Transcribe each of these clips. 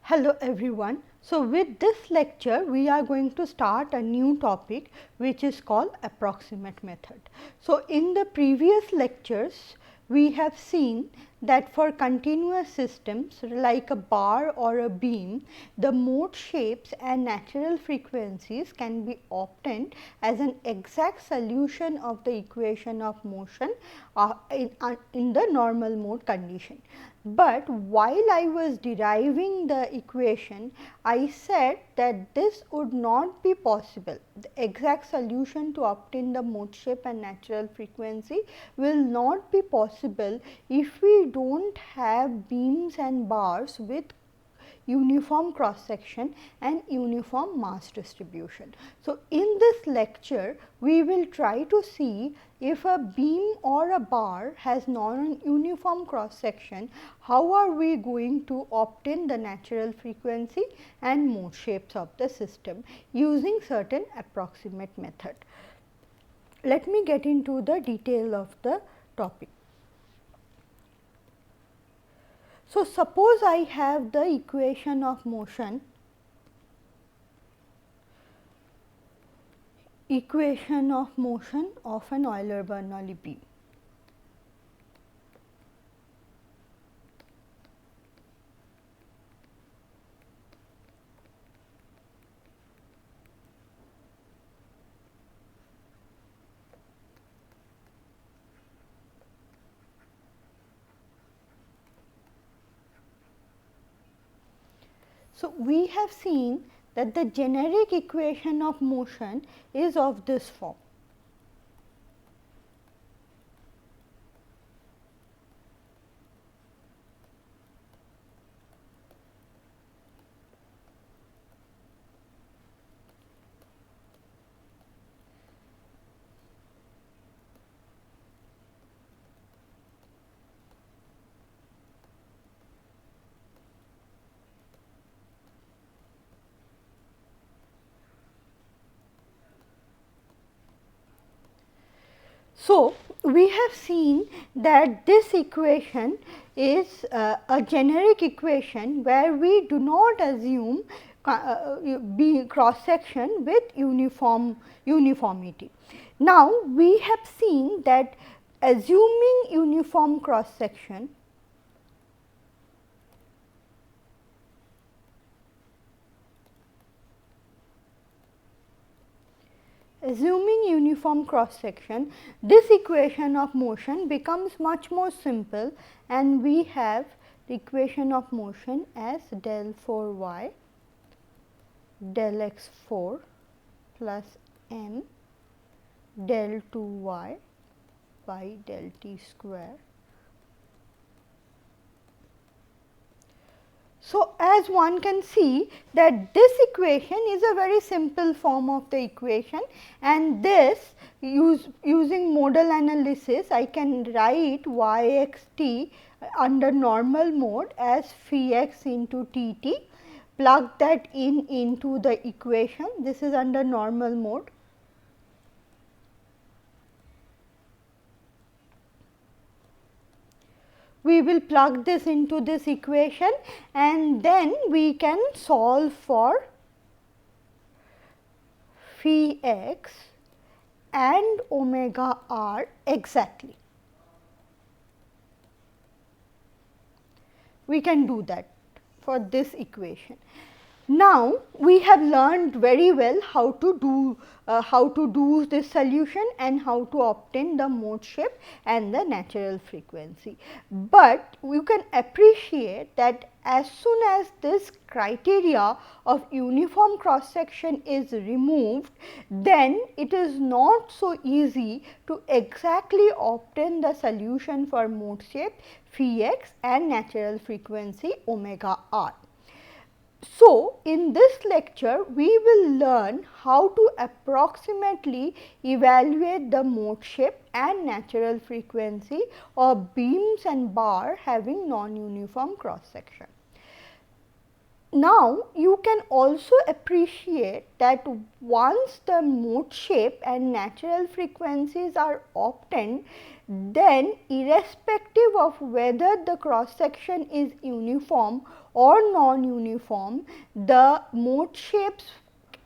Hello everyone. So, with this lecture we are going to start a new topic which is called approximate method. So, in the previous lectures we have seen that for continuous systems like a bar or a beam, the mode shapes and natural frequencies can be obtained as an exact solution of the equation of motion in the normal mode condition. But while I was deriving the equation, I said that this would not be possible. The exact solution to obtain the mode shape and natural frequency will not be possible if we do not have beams and bars with uniform cross section and uniform mass distribution. So, in this lecture we will try to see if a beam or a bar has non-uniform cross section, how are we going to obtain the natural frequency and mode shapes of the system using certain approximate method. Let me get into the detail of the topic. So, suppose I have the equation of motion of an Euler-Bernoulli beam. So, we have seen that the generic equation of motion is of this form. So, we have seen that this equation is a generic equation where we do not assume cross section with uniformity. Now, we have seen that assuming uniform cross section, this equation of motion becomes much more simple and we have the equation of motion as del 4 y del x 4 plus m del 2 y by del t square. So, as one can see that this equation is a very simple form of the equation, and this using modal analysis I can write y x t under normal mode as phi x into t t, plug that into the equation. This is under normal mode. We will plug this into this equation and then we can solve for phi x and omega r exactly. We can do that for this equation. Now, we have learned very well how to do this solution and how to obtain the mode shape and the natural frequency. But you can appreciate that as soon as this criteria of uniform cross section is removed, then it is not so easy to exactly obtain the solution for mode shape phi x and natural frequency omega r. So, in this lecture we will learn how to approximately evaluate the mode shape and natural frequency of beams and bar having non-uniform cross section. Now, you can also appreciate that once the mode shape and natural frequencies are obtained, then irrespective of whether the cross section is uniform or non-uniform, the mode shapes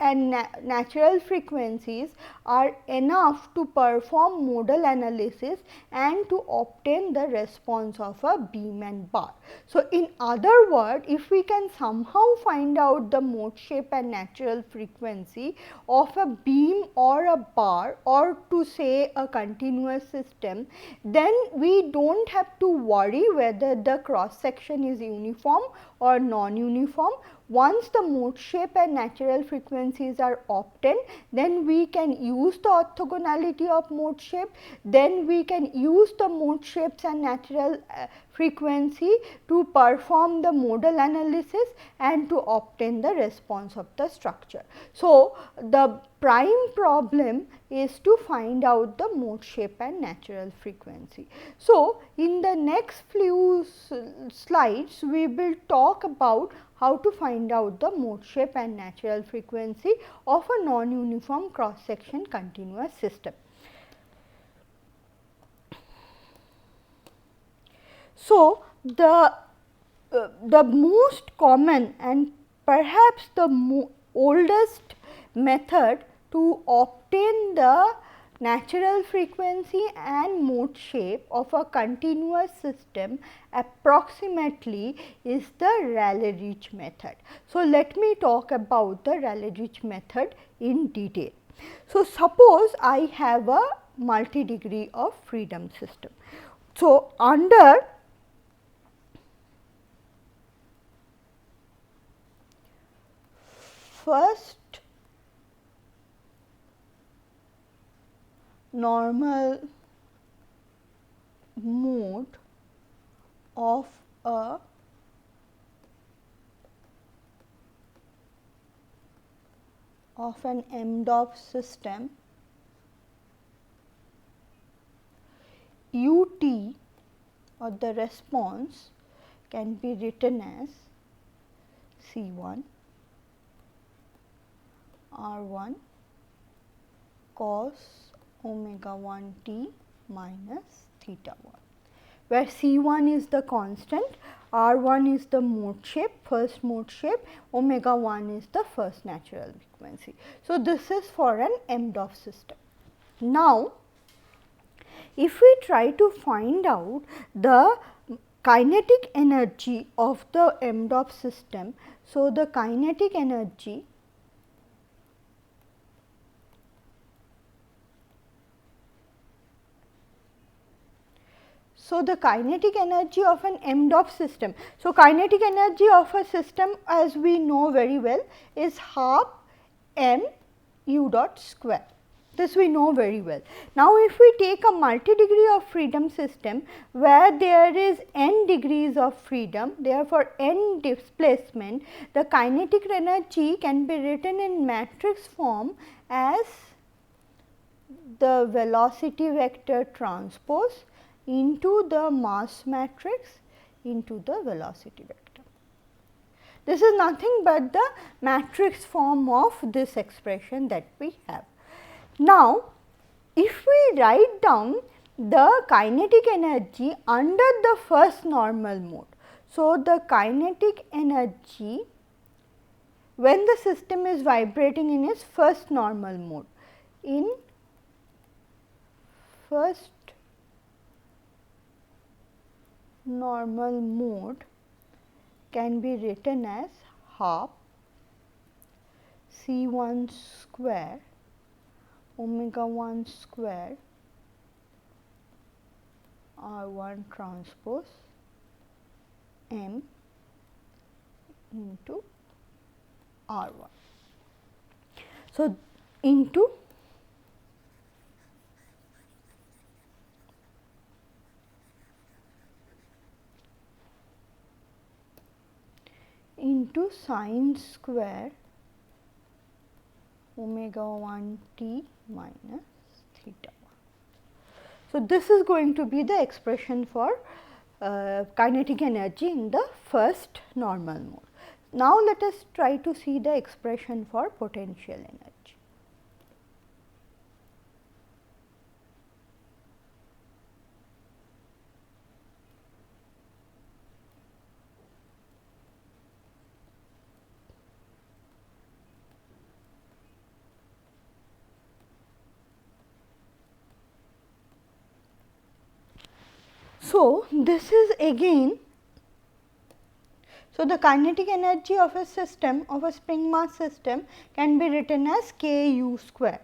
and natural frequencies are enough to perform modal analysis and to obtain the response of a beam and bar. So, in other words, if we can somehow find out the mode shape and natural frequency of a beam or a bar, or to say a continuous system, then we do not have to worry whether the cross section is uniform or non-uniform. Once the mode shape and natural frequencies are obtained, then we can use the orthogonality of mode shape, then we can use the mode shapes and natural frequency to perform the modal analysis and to obtain the response of the structure. So, the prime problem is to find out the mode shape and natural frequency. So, in the next few slides, we will talk about how to find out the mode shape and natural frequency of a non-uniform cross section continuous system. So, the most common and perhaps the oldest method to obtain the natural frequency and mode shape of a continuous system approximately is the Rayleigh method. So, let me talk about the Rayleigh method in detail. So, suppose I have a multi-degree of freedom system. So, under first normal mode of an MDOF system, ut or the response can be written as C1 R1 cos omega 1 t minus theta 1, where C1 is the constant, R1 is the mode shape, first mode shape, omega 1 is the first natural frequency. So, this is for an MDOF system. Now, if we try to find out the kinetic energy of the MDOF system, so the kinetic energy of an MDOF system. So, kinetic energy of a system, as we know very well, is half m u dot square. This we know very well. Now, if we take a multi-degree of freedom system where there is n degrees of freedom, therefore, n displacement, the kinetic energy can be written in matrix form as the velocity vector transpose into the mass matrix into the velocity vector. This is nothing but the matrix form of this expression that we have. Now, if we write down the kinetic energy under the first normal mode. So, the kinetic energy when the system is vibrating in its first normal mode, in first normal mode can be written as half C1 square omega 1 square R1 transpose m into R1. So, into sine square omega 1 t minus theta 1. So, this is going to be the expression for kinetic energy in the first normal mode. Now, let us try to see the expression for potential energy. So, this is again, so the kinetic energy of a system, of a spring mass system, can be written as k u square.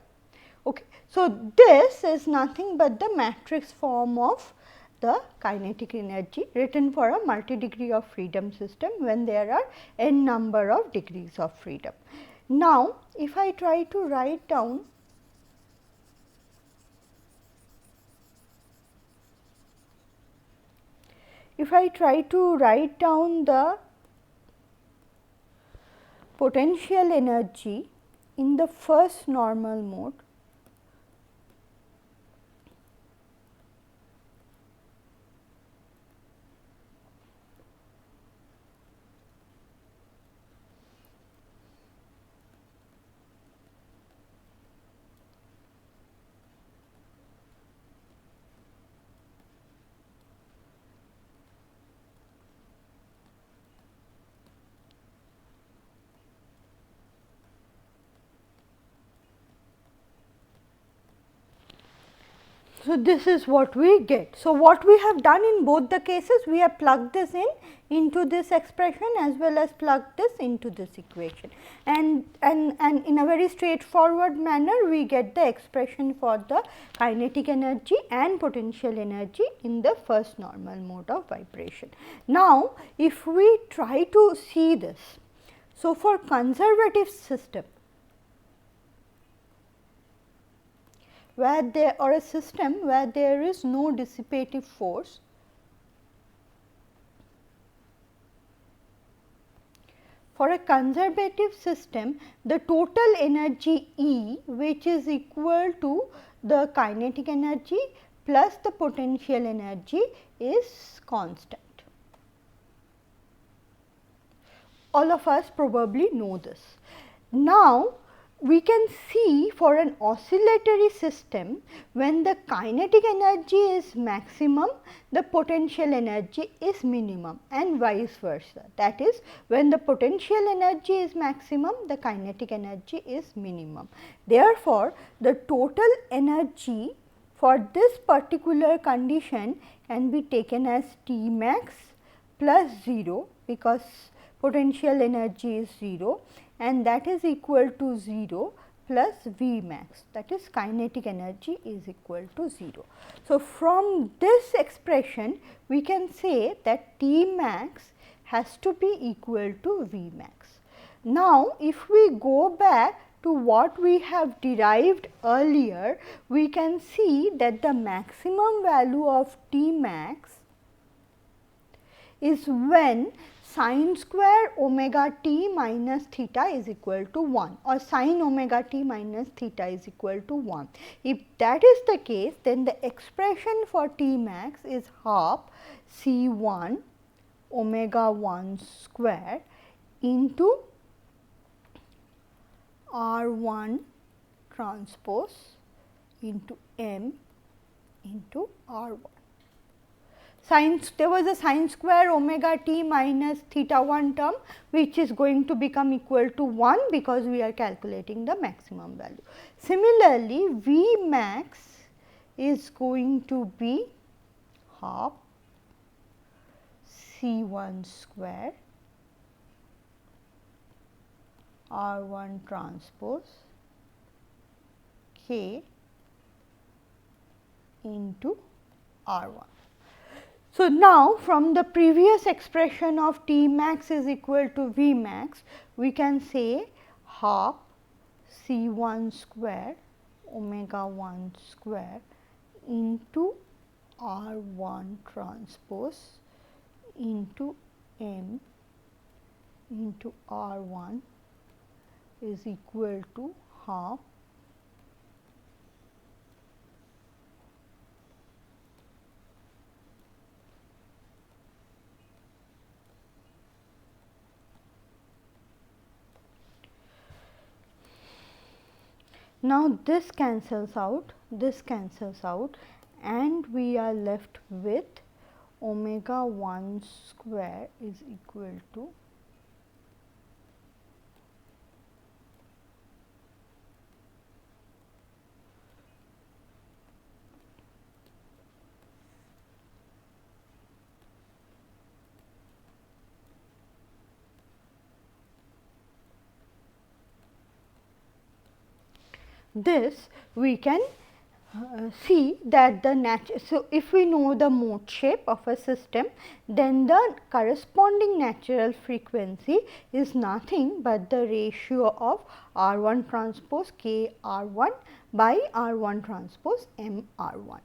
Okay. So, this is nothing but the matrix form of the kinetic energy written for a multi degree of freedom system when there are n number of degrees of freedom. Now, if I try to write down the potential energy in the first normal mode, so this is what we get. So, what we have done in both the cases, we have plugged this in into this expression as well as plugged this into this equation, and in a very straightforward manner we get the expression for the kinetic energy and potential energy in the first normal mode of vibration. Now, if we try to see this, so for conservative system, where there, or a system where there is no dissipative force, for a conservative system, the total energy E, which is equal to the kinetic energy plus the potential energy, is constant. All of us probably know this. Now, we can see for an oscillatory system, when the kinetic energy is maximum, the potential energy is minimum, and vice versa. That is, when the potential energy is maximum, the kinetic energy is minimum. Therefore, the total energy for this particular condition can be taken as T max plus 0, because potential energy is 0, and that is equal to 0 plus V max, that is kinetic energy is equal to 0. So, from this expression we can say that T max has to be equal to V max. Now, if we go back to what we have derived earlier, we can see that the maximum value of T max is when sin square omega t minus theta is equal to 1, or sin omega t minus theta is equal to 1. If that is the case, then the expression for T max is half C 1 omega 1 square into R 1 transpose into m into R 1. There was a sin square omega t minus theta 1 term, which is going to become equal to 1 because we are calculating the maximum value. Similarly, V max is going to be half C 1 square R 1 transpose K into R 1. So, now from the previous expression of T max is equal to V max, we can say half C 1 square omega 1 square into R 1 transpose into m into R 1 is equal to half Now this cancels out, this cancels out, and we are left with omega 1 square is equal to this. We can see that so if we know the mode shape of a system, then the corresponding natural frequency is nothing but the ratio of R 1 transpose K R 1 by R 1 transpose M R 1.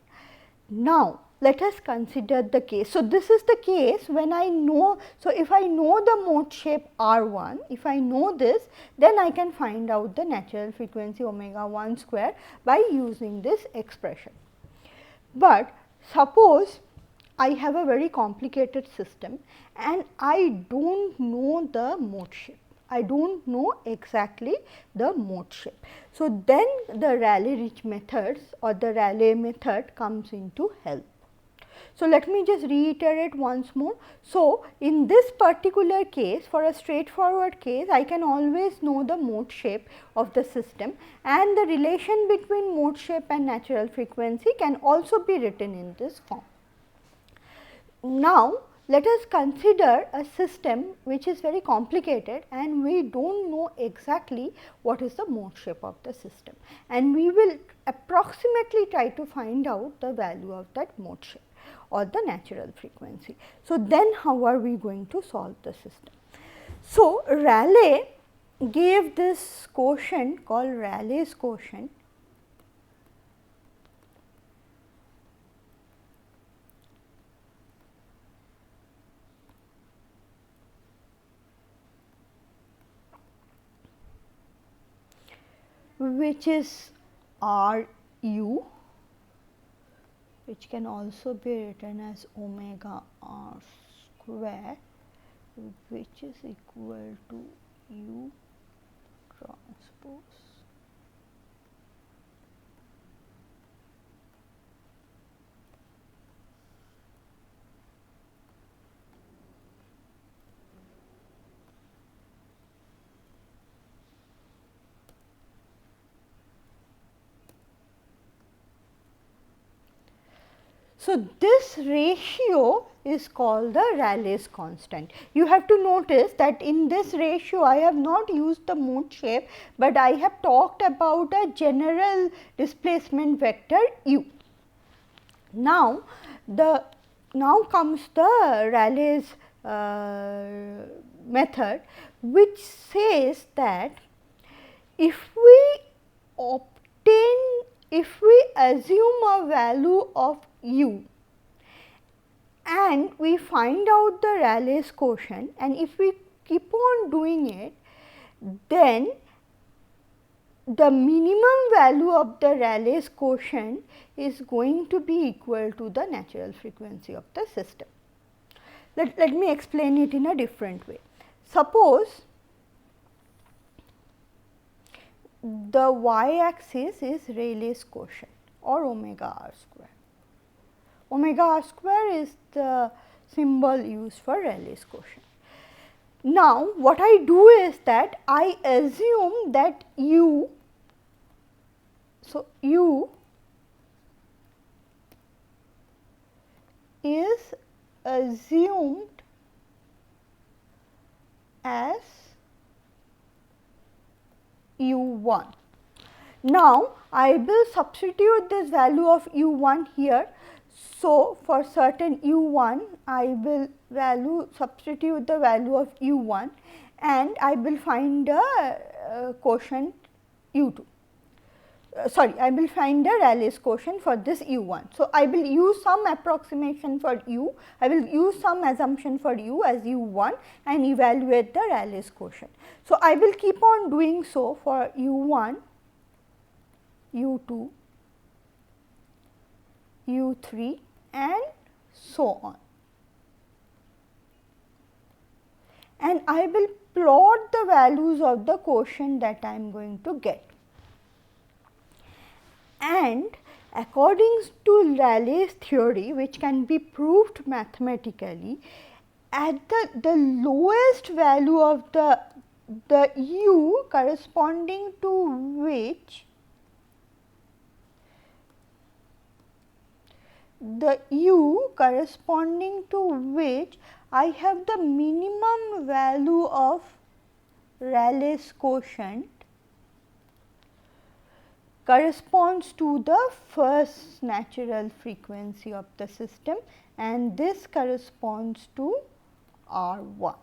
Now, let us consider the case. So, this is the case when I know. So, if I know the mode shape R 1, if I know this, then I can find out the natural frequency omega 1 square by using this expression. But suppose I have a very complicated system and I do not know the mode shape. I do not know exactly the mode shape. So, then the Rayleigh methods or the Rayleigh method comes into help. So, let me just reiterate once more. So, in this particular case, for a straightforward case, I can always know the mode shape of the system, and the relation between mode shape and natural frequency can also be written in this form. Now, let us consider a system which is very complicated and we do not know exactly what is the mode shape of the system, and we will approximately try to find out the value of that mode shape or the natural frequency. So, then how are we going to solve the system? So, Rayleigh gave this quotient called Raleigh's quotient, which is R u, which can also be written as omega r square, which is equal to u transpose. So, this ratio is called the Raleigh's constant. You have to notice that in this ratio I have not used the mode shape, but I have talked about a general displacement vector u. Now, comes the Raleigh's method, which says that if we assume a value of u and we find out the Raleigh's quotient, and if we keep on doing it, then the minimum value of the Raleigh's quotient is going to be equal to the natural frequency of the system. Let me explain it in a different way. Suppose the y axis is Rayleigh's quotient or omega r square. Omega r square is the symbol used for Raleigh's quotient. Now, what I do is that I assume that u, so u is assumed as u1. Now, I will substitute this value of u1 here. So, for certain u1, I will substitute the value of u1 and I will find a quotient u2. I will find the Raleigh's quotient for this u1. So, I will use some approximation for u, I will use some assumption for u as u1 and evaluate the Raleigh's quotient. So, I will keep on doing so for u1, u2, u3 and so on. And I will plot the values of the quotient that I am going to get. And according to Raleigh's theory, which can be proved mathematically, at the lowest value of the u corresponding to which I have the minimum value of Raleigh's quotient corresponds to the first natural frequency of the system, and this corresponds to R1.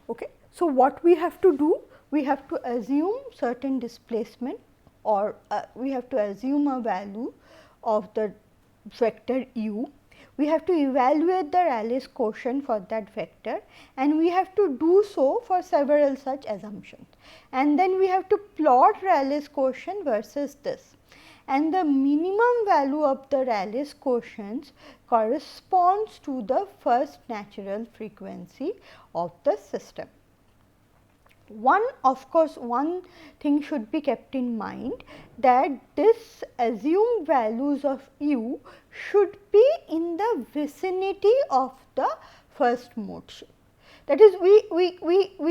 Okay. So, what we have to do? We have to assume certain displacement, or we have to assume a value of the vector u. We have to evaluate the Raleigh's quotient for that vector, and we have to do so for several such assumptions. And then we have to plot Raleigh's quotient versus this, and the minimum value of the Raleigh's quotient corresponds to the first natural frequency of the system. Of course, one thing should be kept in mind, that this assumed values of u should be in the vicinity of the first mode shape. That is, we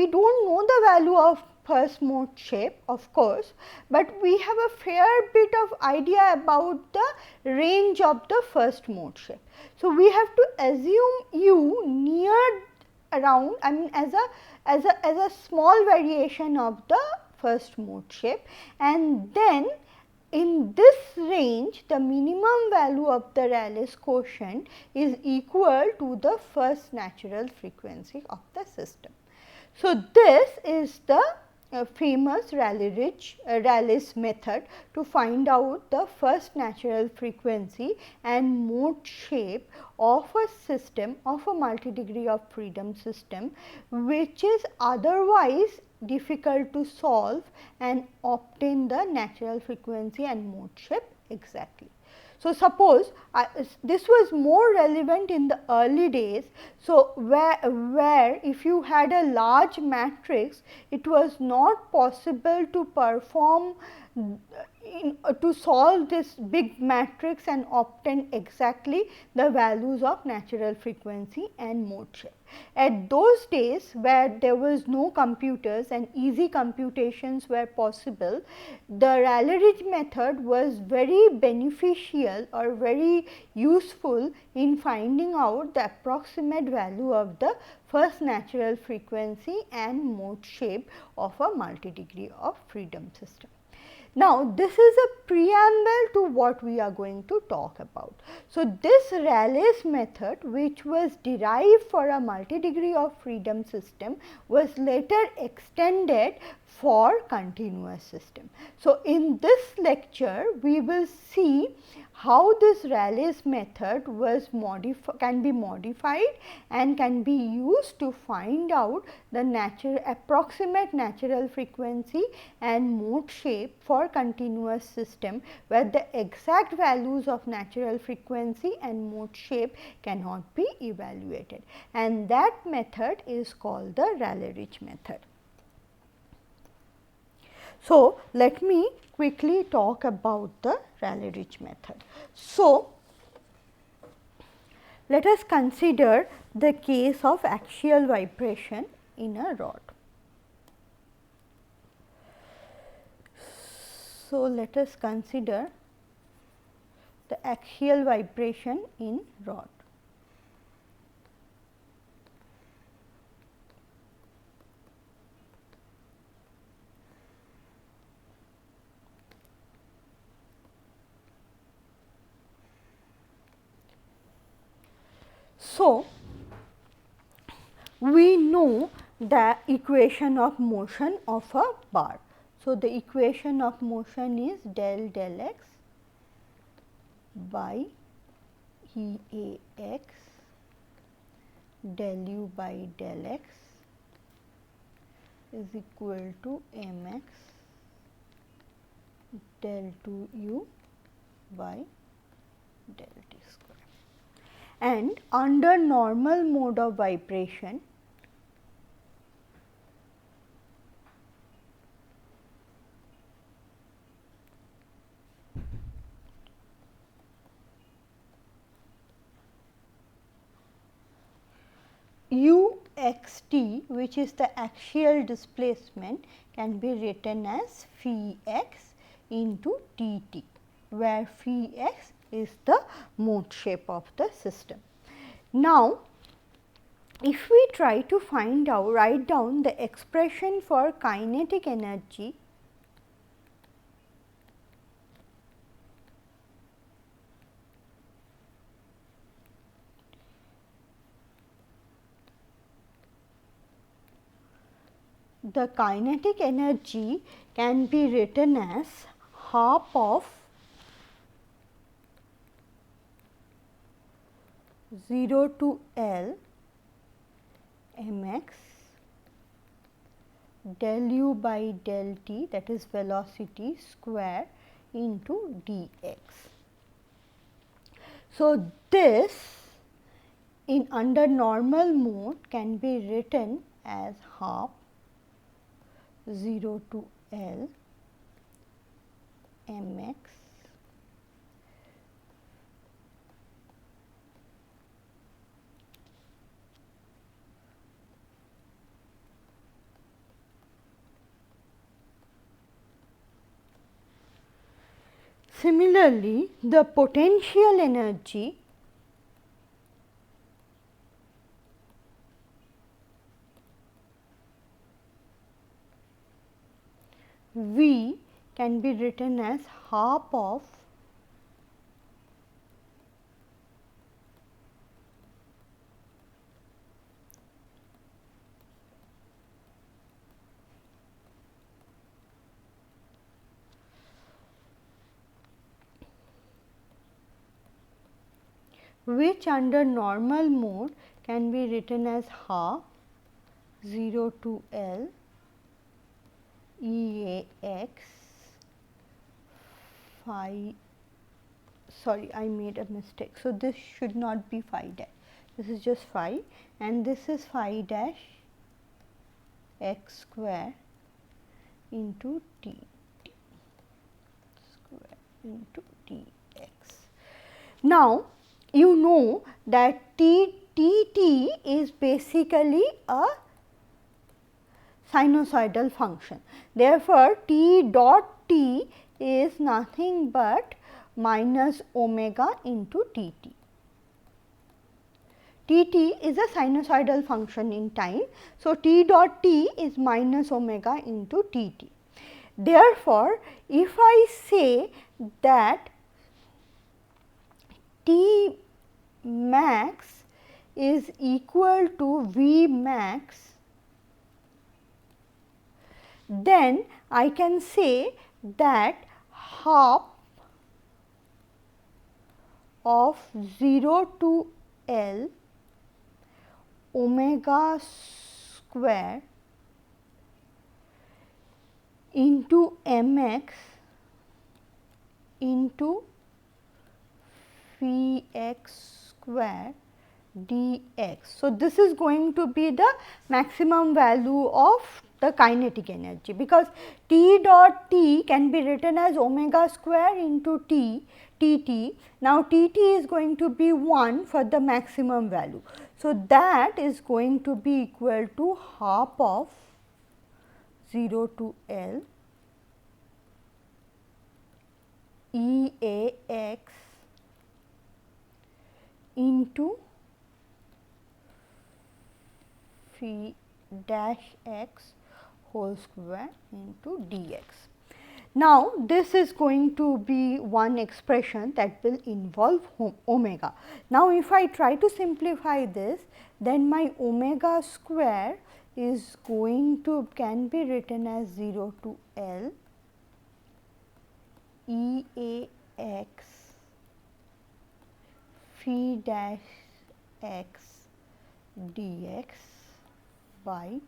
do not know the value of first mode shape, of course, but we have a fair bit of idea about the range of the first mode shape. So, we have to assume u near around, I mean as a small variation of the first mode shape, and then in this range the minimum value of the Raleigh's quotient is equal to the first natural frequency of the system. So, this is the famous Raleigh's method to find out the first natural frequency and mode shape of a system, of a multi-degree of freedom system, which is otherwise difficult to solve and obtain the natural frequency and mode shape exactly. So, suppose this was more relevant in the early days. So, where if you had a large matrix, it was not possible to perform to solve this big matrix and obtain exactly the values of natural frequency and mode shape. At those days where there was no computers and easy computations were possible, the Rayleigh method was very beneficial or very useful in finding out the approximate value of the first natural frequency and mode shape of a multi-degree of freedom system. Now, this is a preamble to what we are going to talk about. So, this Raleigh's method, which was derived for a multi-degree of freedom system, was later extended for continuous system. So, in this lecture, we will see how this Raleigh's method was can be modified and can be used to find out the approximate natural frequency and mode shape for continuous system, where the exact values of natural frequency and mode shape cannot be evaluated, and that method is called the Rayleigh method. So, let me quickly talk about the Rayleigh method. So, let us consider the case of axial vibration in a rod. So, let us consider the axial vibration in rod. So, we know the equation of motion of a bar. So, the equation of motion is del x by E A x del u by del x is equal to m x del 2 u by del t square. And under normal mode of vibration, xt, which is the axial displacement, can be written as phi x into dt, where phi x is the mode shape of the system. Now, if we try to write down the expression for kinetic energy, the kinetic energy can be written as half of 0 to L mx del u by del t, that is velocity square, into dx. So, this in under normal mode can be written as half 0 to L mx Similarly, the potential energy V can be written as half of which under normal mode can be written as half 0 to L E A x phi, sorry, I made a mistake. So, this should not be phi dash, this is just phi, and this is phi dash x square into t square into dx. Now, you know that t t is basically a sinusoidal function. Therefore, t dot t is nothing but minus omega into t t. T t is a sinusoidal function in time. So, t dot t is minus omega into t t. Therefore, if I say that T max is equal to V max, then I can say that half of 0 to L omega square into mx into phi x square dx. So, this is going to be the maximum value of the kinetic energy, because t dot t can be written as omega square into t t. Now, t t is going to be 1 for the maximum value. So, that is going to be equal to half of 0 to L E A x into phi dash x whole square into dx. Now, this is going to be one expression that will involve omega. Now, if I try to simplify this, then my omega square is going to can be written as 0 to L E A x phi dash x dx by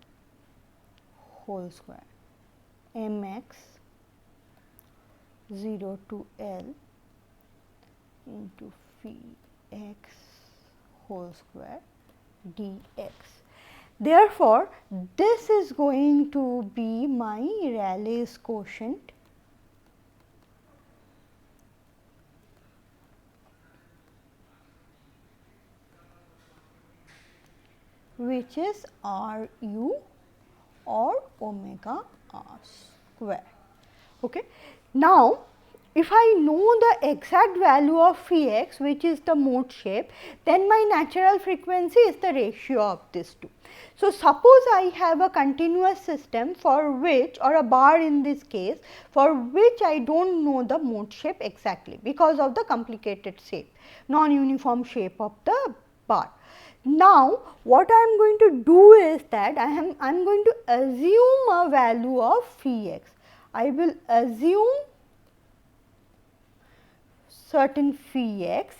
whole square mx 0 to L into phi x whole square dx. Therefore, this is going to be my Raleigh's quotient, which is Ru or omega r square. Okay. Now, if I know the exact value of phi x, which is the mode shape, then my natural frequency is the ratio of these two. So, suppose I have a continuous system for which, or a bar in this case, for which I do not know the mode shape exactly because of the complicated shape, non-uniform shape of the bar. Now, what I am going to do is that I am going to assume a value of phi x. I will assume certain phi x,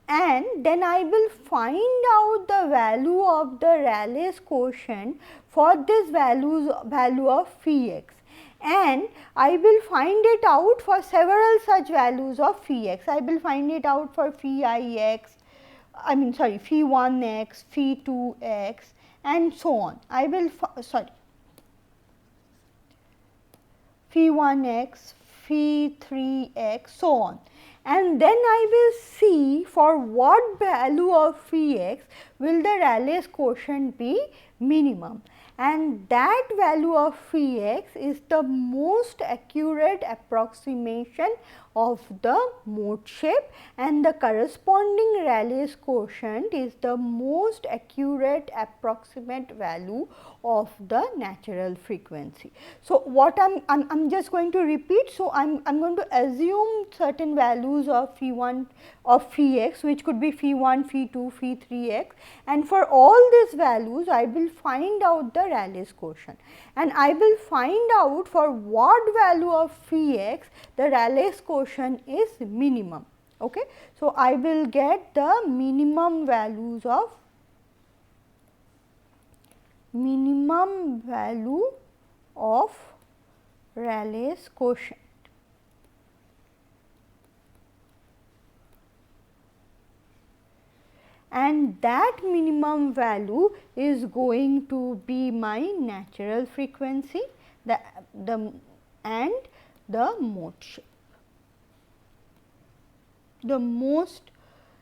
and then I will find out the value of the Raleigh's quotient for this value of phi x, and I will find it out for several such values of phi x. I will find it out for phi I x, phi 1 x, phi 2 x, and so on. I will phi 1 x, phi 3 x, so on. And then I will see for what value of phi x will the Raleigh's quotient be minimum, and that value of phi x is the most accurate approximation of the mode shape, and the corresponding Raleigh's quotient is the most accurate approximate value of the natural frequency. So, what I'm just going to repeat. So, I'm going to assume certain values of phi 1 of phi x, which could be phi 1, phi 2, phi 3 x, and for all these values I will find out the Raleigh's quotient, and I will find out for what value of phi x the Raleigh's quotient is minimum. Okay. So, I will get the minimum value of Raleigh's quotient. And that minimum value is going to be my natural frequency and the mode shape, the most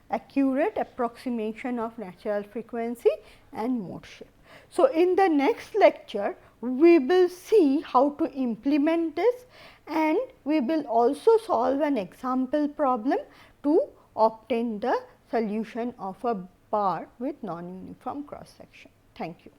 accurate approximation of natural frequency and mode shape. So, in the next lecture we will see how to implement this, and we will also solve an example problem to obtain the solution of a bar with non-uniform cross section. Thank you.